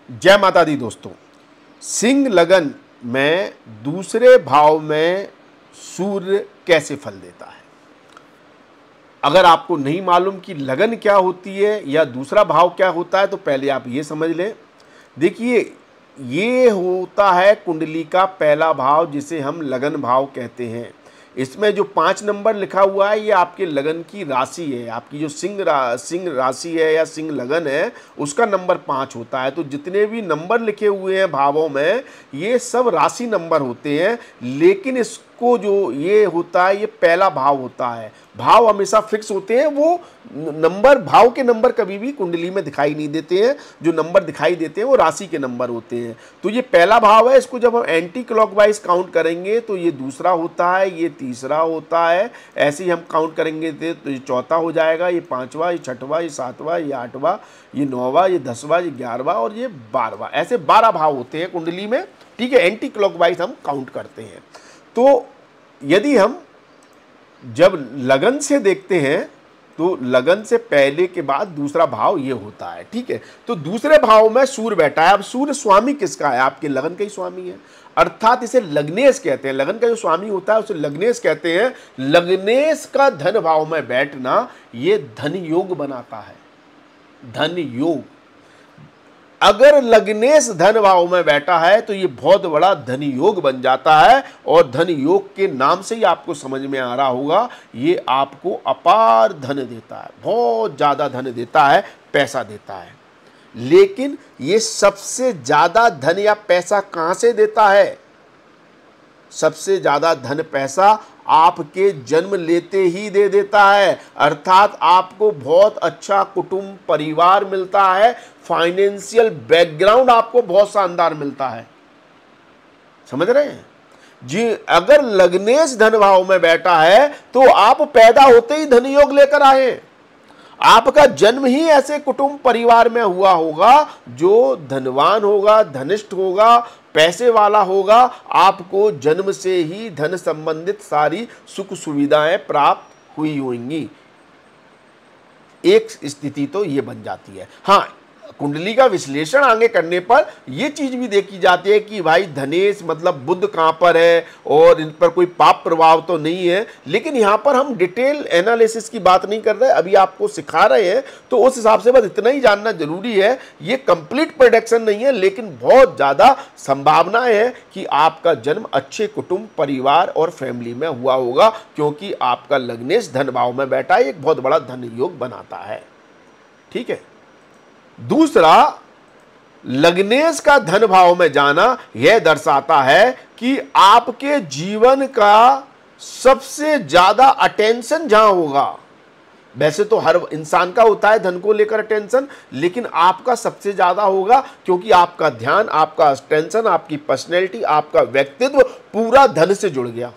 जय माता दी दोस्तों। सिंह लगन में दूसरे भाव में सूर्य कैसे फल देता है? अगर आपको नहीं मालूम कि लगन क्या होती है या दूसरा भाव क्या होता है तो पहले आप ये समझ लें। देखिए, ये होता है कुंडली का पहला भाव जिसे हम लगन भाव कहते हैं। इसमें जो 5 नंबर लिखा हुआ है ये आपके लगन की राशि है। आपकी जो सिंह राशि है या सिंह लगन है उसका नंबर 5 होता है। तो जितने भी नंबर लिखे हुए हैं भावों में ये सब राशि नंबर होते हैं, लेकिन इसको जो ये होता है ये पहला भाव होता है। भाव हमेशा फिक्स होते हैं, वो नंबर भाव के नंबर कभी भी कुंडली में दिखाई नहीं देते हैं। जो नंबर दिखाई देते हैं वो राशि के नंबर होते हैं। तो ये पहला भाव है, इसको जब हम एंटी क्लॉकवाइज काउंट करेंगे तो ये दूसरा होता है, ये तीसरा होता है। ऐसे ही हम काउंट करेंगे तो ये चौथा हो जाएगा, ये 5वां, ये 6वां, ये 7वां, ये 8वां, ये 9वां, ये 10वां, ये 11वां और ये 12वां। ऐसे 12 भाव होते हैं कुंडली में। ठीक है, एंटी क्लॉकवाइज हम काउंट करते हैं। तो यदि हम जब लगन से देखते हैं तो लगन से पहले के बाद दूसरा भाव ये होता है। ठीक है, तो दूसरे भाव में सूर्य बैठा है। अब सूर्य स्वामी किसका है? आपके लगन का ही स्वामी है, अर्थात इसे लग्नेश कहते हैं। लगन का जो स्वामी होता है उसे लग्नेश कहते हैं। लग्नेश का धन भाव में बैठना ये धन योग बनाता है। धन योग, अगर लग्नेश धन भाव में बैठा है तो ये बहुत बड़ा धन योग बन जाता है। और धन योग के नाम से ही आपको समझ में आ रहा होगा ये आपको अपार धन देता है, बहुत ज्यादा धन देता है, पैसा देता है। लेकिन ये सबसे ज्यादा धन या पैसा कहां से देता है? सबसे ज्यादा धन पैसा आपके जन्म लेते ही दे देता है, अर्थात आपको बहुत अच्छा कुटुंब परिवार मिलता है, फाइनेंशियल बैकग्राउंड आपको बहुत शानदार मिलता है। समझ रहे हैं जी? अगर लग्नेश धन भाव में बैठा है तो आप पैदा होते ही धन योग लेकर आए। आपका जन्म ही ऐसे कुटुंब परिवार में हुआ होगा जो धनवान होगा, धनिष्ठ होगा, पैसे वाला होगा। आपको जन्म से ही धन संबंधित सारी सुख सुविधाएं प्राप्त हुई होंगी। एक स्थिति तो ये बन जाती है। हाँ, कुंडली का विश्लेषण आगे करने पर यह चीज भी देखी जाती है कि भाई धनेश मतलब बुध कहां पर है और इन पर कोई पाप प्रभाव तो नहीं है। लेकिन यहां पर हम डिटेल एनालिसिस की बात नहीं कर रहे, अभी आपको सिखा रहे हैं। तो उस हिसाब से बस इतना ही जानना जरूरी है। ये कंप्लीट प्रेडिक्शन नहीं है, लेकिन बहुत ज्यादा संभावनाएं है कि आपका जन्म अच्छे कुटुंब परिवार और फैमिली में हुआ होगा, क्योंकि आपका लग्नेश धन भाव में बैठा है, एक बहुत बड़ा धन योग बनाता है। ठीक है, दूसरा, लग्नेश का धन भाव में जाना यह दर्शाता है कि आपके जीवन का सबसे ज्यादा अटेंशन जहां होगा। वैसे तो हर इंसान का होता है धन को लेकर अटेंशन, लेकिन आपका सबसे ज्यादा होगा, क्योंकि आपका ध्यान, आपका अटेंशन, आपकी पर्सनैलिटी, आपका व्यक्तित्व पूरा धन से जुड़ गया।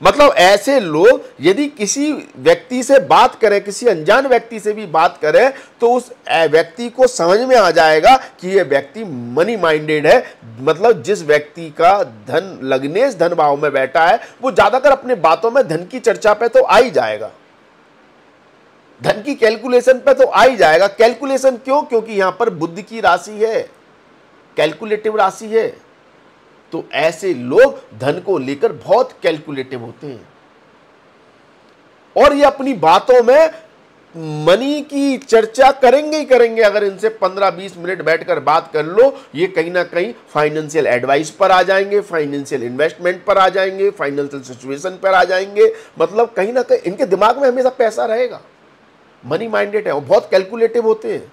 मतलब ऐसे लोग यदि किसी व्यक्ति से बात करें, किसी अनजान व्यक्ति से भी बात करें, तो उस व्यक्ति को समझ में आ जाएगा कि यह व्यक्ति मनी माइंडेड है। मतलब जिस व्यक्ति का धन लग्नेश धन भाव में बैठा है वो ज्यादातर अपने बातों में धन की चर्चा पे तो आ ही जाएगा, धन की कैलकुलेशन पे तो आ ही जाएगा। कैलकुलेशन क्यों? क्योंकि यहां पर बुद्ध की राशि है, कैलकुलेटिव राशि है। तो ऐसे लोग धन को लेकर बहुत कैलकुलेटिव होते हैं और ये अपनी बातों में मनी की चर्चा करेंगे ही करेंगे। अगर इनसे 15-20 मिनट बैठकर बात कर लो, ये कहीं ना कहीं फाइनेंशियल एडवाइस पर आ जाएंगे, फाइनेंशियल इन्वेस्टमेंट पर आ जाएंगे, फाइनेंशियल सिचुएशन पर आ जाएंगे। मतलब कहीं ना कहीं इनके दिमाग में हमेशा पैसा रहेगा। मनी माइंडेड है और बहुत कैलकुलेटिव होते हैं,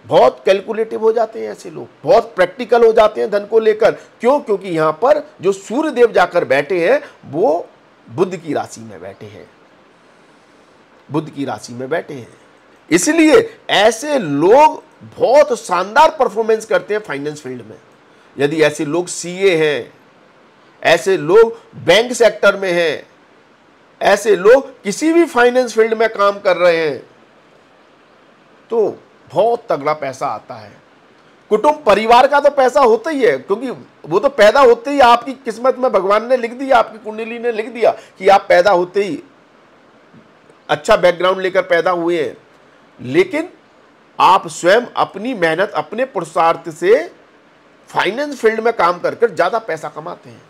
बहुत कैलकुलेटिव हो जाते हैं ऐसे लोग, बहुत प्रैक्टिकल हो जाते हैं धन को लेकर। क्यों? क्योंकि यहां पर जो सूर्य देव जाकर बैठे हैं वो बुध की राशि में बैठे हैं, बुध की राशि में बैठे हैं। इसलिए ऐसे लोग बहुत शानदार परफॉर्मेंस करते हैं फाइनेंस फील्ड में। यदि ऐसे लोग सीए हैं, ऐसे लोग बैंक सेक्टर में हैं, ऐसे लोग किसी भी फाइनेंस फील्ड में काम कर रहे हैं, तो बहुत तगड़ा पैसा आता है। कुटुंब परिवार का तो पैसा होता ही है, क्योंकि वो तो पैदा होते ही आपकी किस्मत में भगवान ने लिख दिया, आपकी कुंडली ने लिख दिया कि आप पैदा होते ही अच्छा बैकग्राउंड लेकर पैदा हुए हैं। लेकिन आप स्वयं अपनी मेहनत, अपने पुरुषार्थ से फाइनेंस फील्ड में काम कर ज्यादा पैसा कमाते हैं,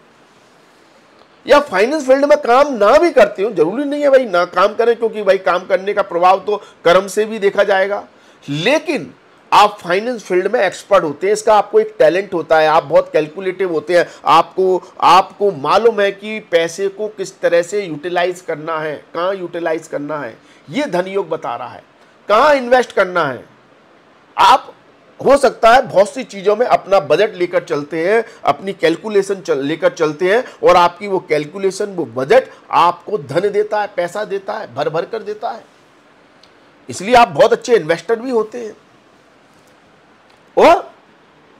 या फाइनेंस फील्ड में काम ना भी करते हो, जरूरी नहीं है भाई ना काम करें, क्योंकि भाई काम करने का प्रभाव तो कर्म से भी देखा जाएगा, लेकिन आप फाइनेंस फील्ड में एक्सपर्ट होते हैं, इसका आपको एक टैलेंट होता है, आप बहुत कैलकुलेटिव होते हैं, आपको मालूम है कि पैसे को किस तरह से यूटिलाइज करना है, कहाँ यूटिलाइज करना है, ये धन योग बता रहा है, कहाँ इन्वेस्ट करना है। आप हो सकता है बहुत सी चीजों में अपना बजट लेकर चलते हैं, अपनी कैलकुलेशन लेकर चलते हैं, और आपकी वो कैलकुलेशन, वो बजट आपको धन देता है, पैसा देता है, भर भर कर देता है। इसलिए आप बहुत अच्छे इन्वेस्टर भी होते हैं और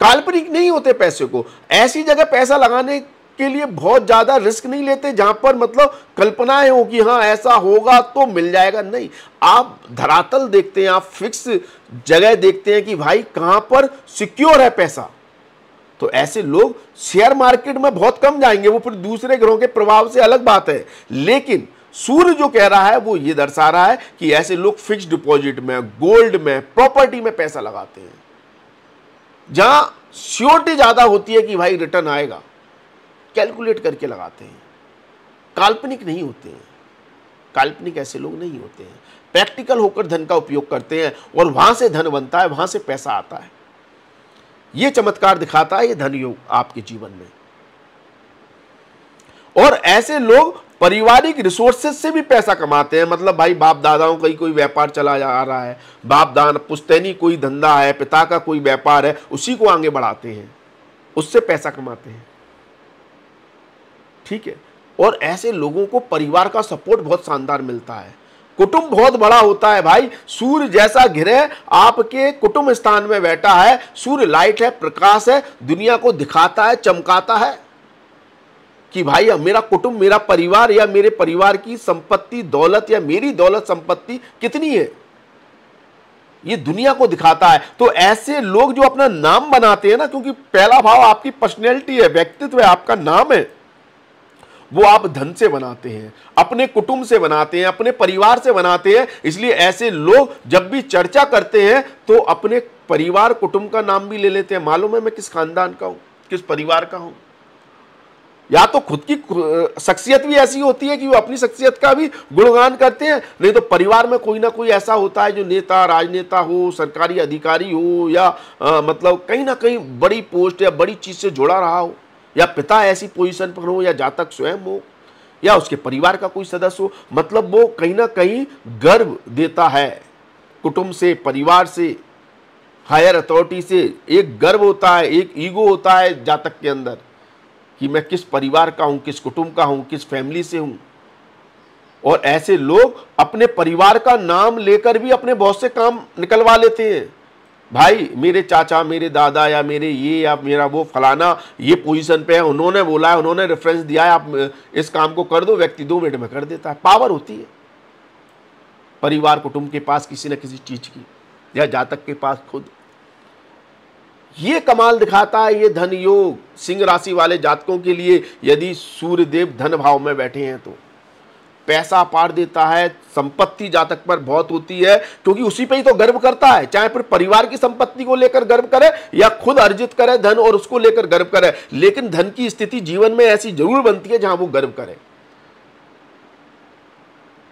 काल्पनिक नहीं होते पैसे को। ऐसी जगह पैसा लगाने के लिए बहुत ज्यादा रिस्क नहीं लेते जहां पर मतलब कल्पनाएं हो कि हाँ ऐसा होगा तो मिल जाएगा, नहीं, आप धरातल देखते हैं, आप फिक्स जगह देखते हैं कि भाई कहां पर सिक्योर है पैसा। तो ऐसे लोग शेयर मार्केट में बहुत कम जाएंगे, वो फिर दूसरे ग्रहों के प्रभाव से अलग बात है, लेकिन सूर्य जो कह रहा है वो ये दर्शा रहा है कि ऐसे लोग फिक्स डिपॉजिट में, गोल्ड में, प्रॉपर्टी में पैसा लगाते हैं, जहां श्योरिटी ज्यादा होती है कि भाई रिटर्न आएगा, कैलकुलेट करके लगाते हैं, काल्पनिक नहीं होते हैं। काल्पनिक ऐसे लोग नहीं होते हैं, प्रैक्टिकल होकर धन का उपयोग करते हैं और वहां से धन बनता है, वहां से पैसा आता है। यह चमत्कार दिखाता है ये धन योग आपके जीवन में। और ऐसे लोग पारिवारिक रिसोर्सेज से भी पैसा कमाते हैं, मतलब भाई बाप दादाओं का ही कोई व्यापार चला जा रहा है, बाप दादा पुश्तैनी कोई धंधा है, पिता का कोई व्यापार है, उसी को आगे बढ़ाते हैं, उससे पैसा कमाते हैं, ठीक है। और ऐसे लोगों को परिवार का सपोर्ट बहुत शानदार मिलता है, कुटुंब बहुत बड़ा होता है भाई। सूर्य जैसा ग्रह आपके कुटुंब स्थान में बैठा है, सूर्य लाइट है, प्रकाश है, दुनिया को दिखाता है, चमकाता है कि भाई मेरा कुटुंब, मेरा परिवार या मेरे परिवार की संपत्ति दौलत या मेरी दौलत संपत्ति कितनी है, ये दुनिया को दिखाता है। तो ऐसे लोग जो अपना नाम बनाते हैं ना, क्योंकि पहला भाव आपकी पर्सनैलिटी है, व्यक्तित्व है, आपका नाम है, वो आप धन से बनाते हैं, अपने कुटुंब से बनाते हैं, अपने परिवार से बनाते हैं। इसलिए ऐसे लोग जब भी चर्चा करते हैं तो अपने परिवार कुटुंब का नाम भी ले लेते हैं, मालूम है मैं किस खानदान का हूं, किस परिवार का हूं। या तो खुद की शख्सियत भी ऐसी होती है कि वो अपनी शख्सियत का भी गुणगान करते हैं, नहीं तो परिवार में कोई ना कोई ऐसा होता है जो नेता, राजनेता हो, सरकारी अधिकारी हो, या मतलब कहीं ना कहीं बड़ी पोस्ट या बड़ी चीज से जुड़ा रहा हो, या पिता ऐसी पोजीशन पर हो, या जातक स्वयं हो, या उसके परिवार का कोई सदस्य हो। मतलब वो कहीं ना कहीं गर्व देता है कुटुंब से, परिवार से, हायर अथॉरिटी से। एक गर्व होता है, एक ईगो होता है जातक के अंदर कि मैं किस परिवार का हूं, किस कुटुंब का हूं, किस फैमिली से हूं। और ऐसे लोग अपने परिवार का नाम लेकर भी अपने बहुत से काम निकलवा लेते हैं। भाई मेरे चाचा, मेरे दादा, या मेरे ये, या मेरा वो फलाना ये पोजीशन पे है, उन्होंने बोला है, उन्होंने रेफरेंस दिया है, आप इस काम को कर दो, व्यक्ति 2 मिनट में कर देता है। पावर होती है परिवार कुटुंब के पास किसी न किसी चीज की, या जातक के पास खुद। ये कमाल दिखाता है ये धन योग सिंह राशि वाले जातकों के लिए। यदि सूर्य देव धन भाव में बैठे हैं तो पैसा पार देता है, संपत्ति जातक पर बहुत होती है, क्योंकि उसी पे ही तो गर्व करता है, चाहे फिर परिवार की संपत्ति को लेकर गर्व करे या खुद अर्जित करे धन और उसको लेकर गर्व करे। लेकिन धन की स्थिति जीवन में ऐसी जरूर बनती है जहां वो गर्व करे,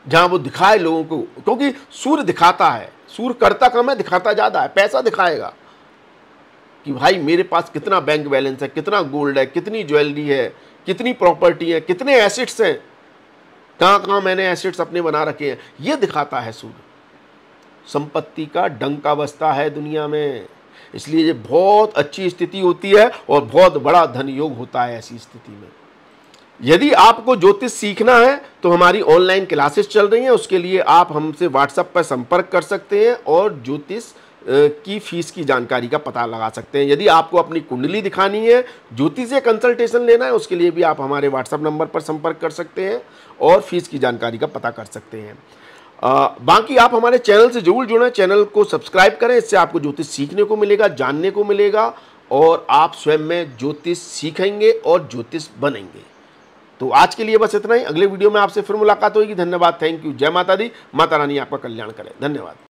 जहां वो दिखाए लोगों को, क्योंकि सूर्य दिखाता है, सूर्य करता कम है, दिखाता ज्यादा है। पैसा दिखाएगा कि भाई मेरे पास कितना बैंक बैलेंस है, कितना गोल्ड है, कितनी ज्वेलरी है, कितनी प्रॉपर्टी है, कितने एसेट्स हैं, कहां मैंने एसेट्स अपने बना रखे हैं, यह दिखाता है सूर्य। संपत्ति का डंका बजता है दुनिया में, इसलिए ये बहुत अच्छी स्थिति होती है और बहुत बड़ा धन योग होता है ऐसी स्थिति में। यदि आपको ज्योतिष सीखना है तो हमारी ऑनलाइन क्लासेस चल रही हैं, उसके लिए आप हमसे व्हाट्सएप पर संपर्क कर सकते हैं और ज्योतिष की फीस की जानकारी का पता लगा सकते हैं। यदि आपको अपनी कुंडली दिखानी है, ज्योतिष से कंसल्टेशन लेना है, उसके लिए भी आप हमारे व्हाट्सएप नंबर पर संपर्क कर सकते हैं और फीस की जानकारी का पता कर सकते हैं। बाकी आप हमारे चैनल से जरूर जुड़ें, चैनल को सब्सक्राइब करें, इससे आपको ज्योतिष सीखने को मिलेगा, जानने को मिलेगा और आप स्वयं में ज्योतिष सीखेंगे और ज्योतिष बनेंगे। तो आज के लिए बस इतना ही, अगले वीडियो में आपसे फिर मुलाकात होगी। धन्यवाद, थैंक यू, जय माता दी, माता रानी आपका कल्याण करे। धन्यवाद।